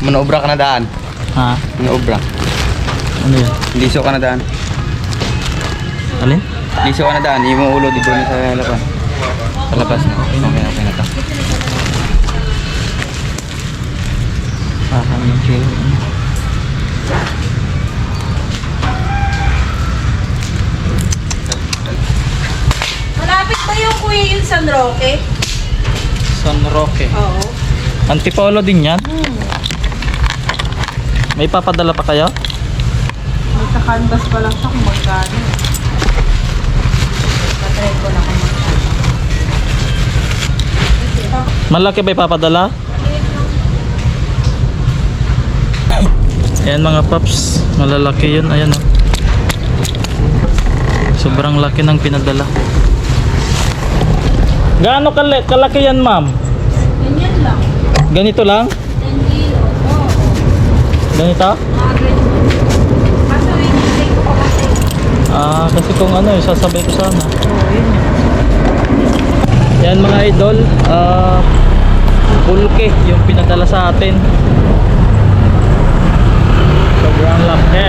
Manoobra ka na daan. Ha? Manoobra. Ano yun? Liso ka na daan. Alin? Liso ka na daan. Yung mga ulo dito na sa laban. Sa labas na. Okay na to. Parang yung chill. Malapit ba yung kuya yung San Roque? San Roque. Oo. Antipolo din yan? May papadala pa kayo? May ka-canvas pa lang siya kung magkano. Patry ko na kung magkano. Malaki ba ipapadala? Ayan mga paps, malalaki yun. Ayan o. Sobrang laki ng pinadala. Gaano kalaki yan, ma'am? Ganyan lang. Ganito lang? 10 kilo. Oo. Ganito? Kaso i-take ko pa kasi. Kasi kung ano, sasabay ko sana. Oo, yun yun. Yan mga idol, pulke yung pinadala sa atin. Sobrang laki.